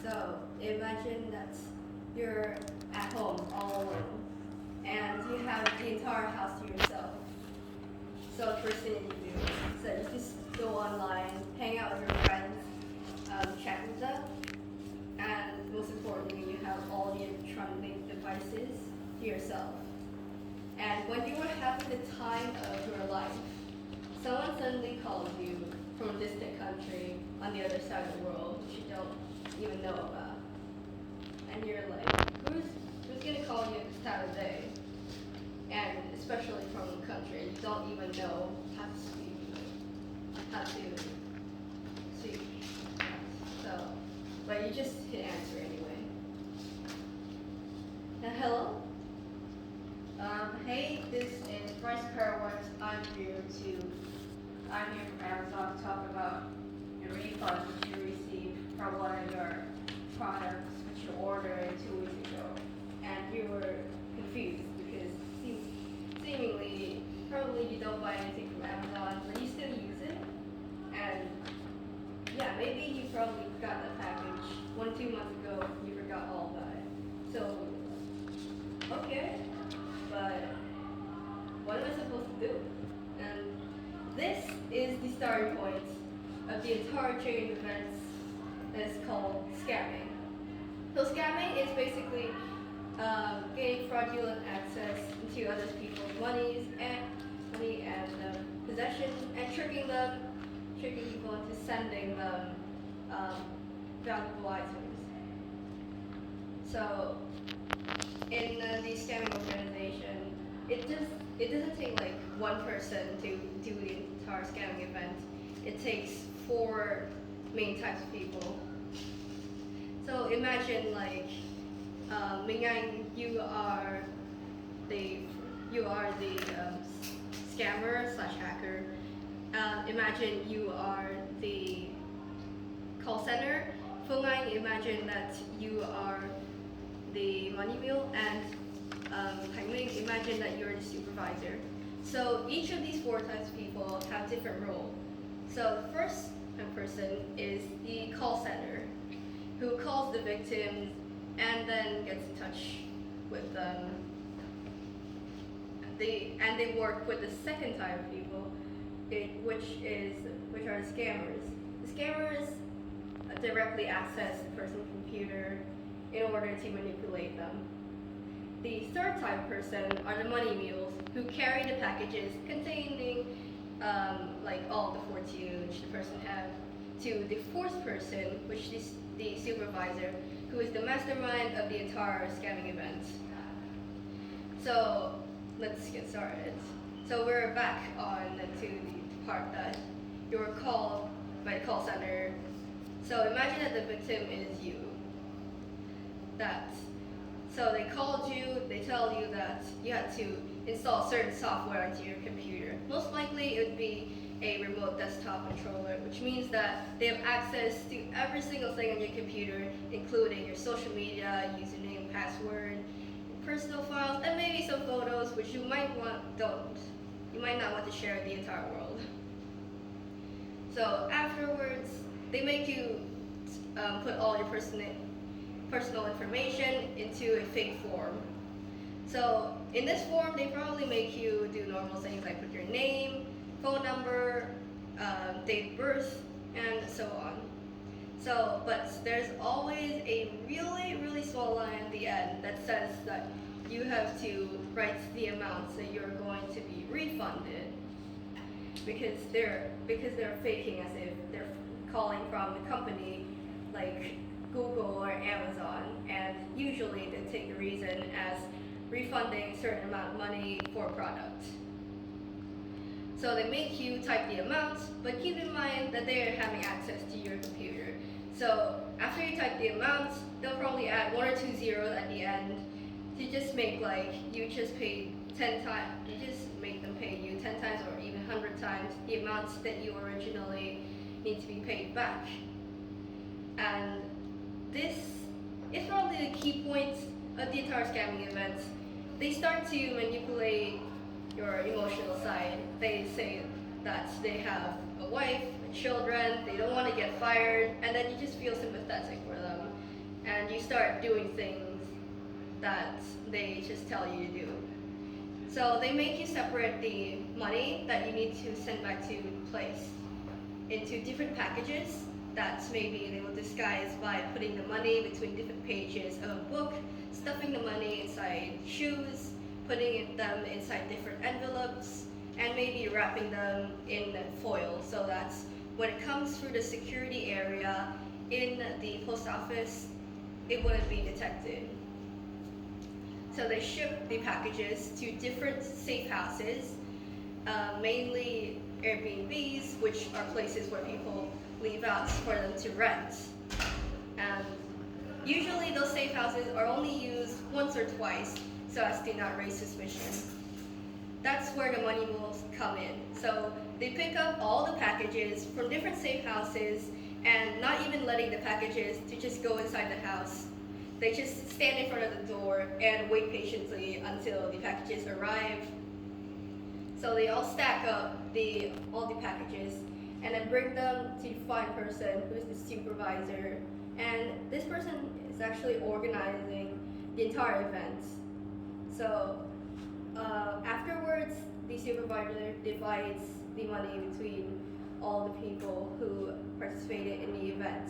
So imagine that you're at home all alone and you have the entire house to yourself. So first thing that you do is that you just go online, hang out with your friends, chat with them, and most importantly, you have all the electronic devices to yourself. And when you are having the time of your life, someone suddenly calls you from a distant country on the other side of the world that you don't even know about. And you're like, who's gonna call you at this time of day? And especially from a country you don't even know how to speak. So, but you just hit answer anyway. Hello? Hey, this is Bryce Perwart. I'm here from Amazon to talk about your refund which you received from one of your products which you ordered 2 weeks ago. And you were confused because seemingly, probably you don't buy anything from Amazon, but you still use it. And yeah, maybe you probably got the package 1-2 months ago, you forgot all about it. So, okay, but what am I supposed to do? And this is the starting point of the entire chain of events that is called scamming. So scamming is basically getting fraudulent access into other people's money and possessions and tricking people into sending them valuable items. So in the scamming organization, it doesn't take like one person to do the entire scamming event. It takes 4 main types of people. So imagine like Minh Anh, you are the scammer slash hacker. Imagine you are the call center. Phương Anh, imagine that you are the money mule, and Thanh Minh, imagine that you're the supervisor. So each of these 4 types of people have different roles. So the first person is the call center, who calls the victims and then gets in touch with them. And they work with the second type of people, which are the scammers. The scammers directly access the person's computer in order to manipulate them. The third type of person are the money mules, who carry the packages containing like all the fortune which the person has, to the fourth person, which is the supervisor, who is the mastermind of the entire scamming event. So let's get started. So we're back on to the part that you were called by the call center. So imagine that the victim is you. So they called you, they tell you that you had to install certain software onto your computer. Most likely it would be a remote desktop controller, which means that they have access to every single thing on your computer, including your social media, username, password, personal files, and maybe some photos which you might not want to share with the entire world. So afterwards, they make you put all your personal information into a fake form. So in this form, they probably make you do normal things like put your name, phone number, date of birth, and so on. So, but there's always a really, really small line at the end that says that you have to write the amounts that you're going to be refunded, because they're faking as if they're calling from the company like Google or Amazon, and usually they take the reason as refunding a certain amount of money for a product. So they make you type the amounts, but keep in mind that they're having access to your computer. So after you type the amounts, they'll probably add 1 or 2 zeros at the end to just make like you just paid 10 times. You just make them pay you 10 times or even 100 times the amounts that you originally need to be paid back. And this is probably the key point of the entire scamming event. They start to manipulate your emotional side. They say that they have a wife, children, they don't want to get fired, and then you just feel sympathetic for them. and you start doing things that they just tell you to do. So they make you separate the money that you need to send back to place into different packages that maybe they will disguise by putting the money between different pages of a book, stuffing the money inside shoes, putting them inside different envelopes, and maybe wrapping them in foil so that when it comes through the security area in the post office, it wouldn't be detected. So they ship the packages to different safe houses, mainly Airbnbs, which are places where people leave out for them to rent. And usually those safe houses are only used once or twice so as to not raise suspicion. That's where the money mules come in. So they pick up all the packages from different safe houses and not even letting the packages to just go inside the house. They just stand in front of the door and wait patiently until the packages arrive. So they all stack up all the packages and then bring them to the fine person who's the supervisor. And this person is actually organizing the entire event. So afterwards, the supervisor divides the money between all the people who participated in the event.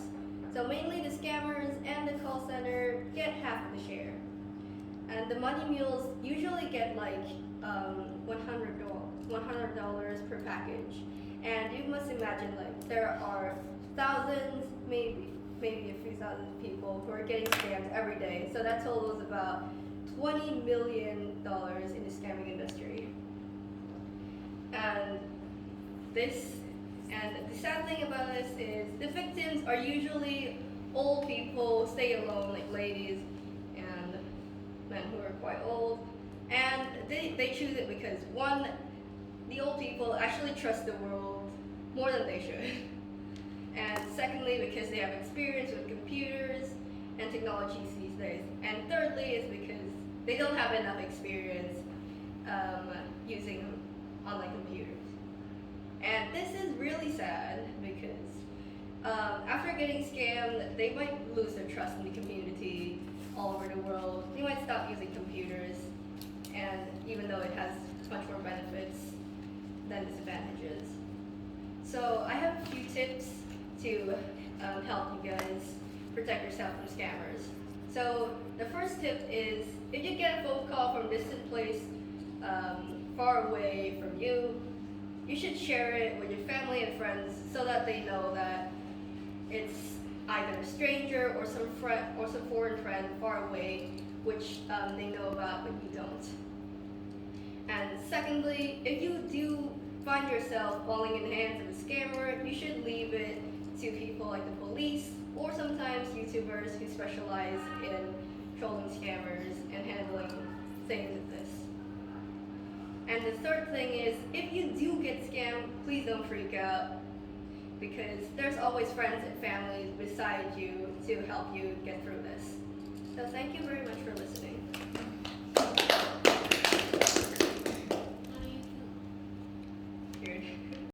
So mainly the scammers and the call center get half of the share. And the money mules usually get like $100 per package. And you must imagine like there are thousands, maybe a few thousand people who are getting scammed every day. So that totals about $20 million in the scamming industry. And the sad thing about this is the victims are usually old people, stay alone, like ladies and men who are quite old. And they choose it because one, the old people actually trust the world more than they should. And secondly, because they have experience with computers and technologies these days. And thirdly is because they don't have enough experience using online computers. And this is really sad because after getting scammed, they might lose their trust in the community all over the world. They might stop using computers, and even though it has much more benefits than disadvantages. So I have a few tips to help you guys protect yourself from scammers. So the first tip is if you get a phone call from a distant place far away from you, you should share it with your family and friends so that they know that it's either a stranger or some foreign friend far away, which they know about but you don't. And secondly, if you do find yourself falling in the hands of a scammer, you should leave it to people like the police or sometimes YouTubers who specialize in trolling scammers and handling things like this. And the third thing is, if you do get scammed, please don't freak out because there's always friends and family beside you to help you get through this. So thank you very much for listening.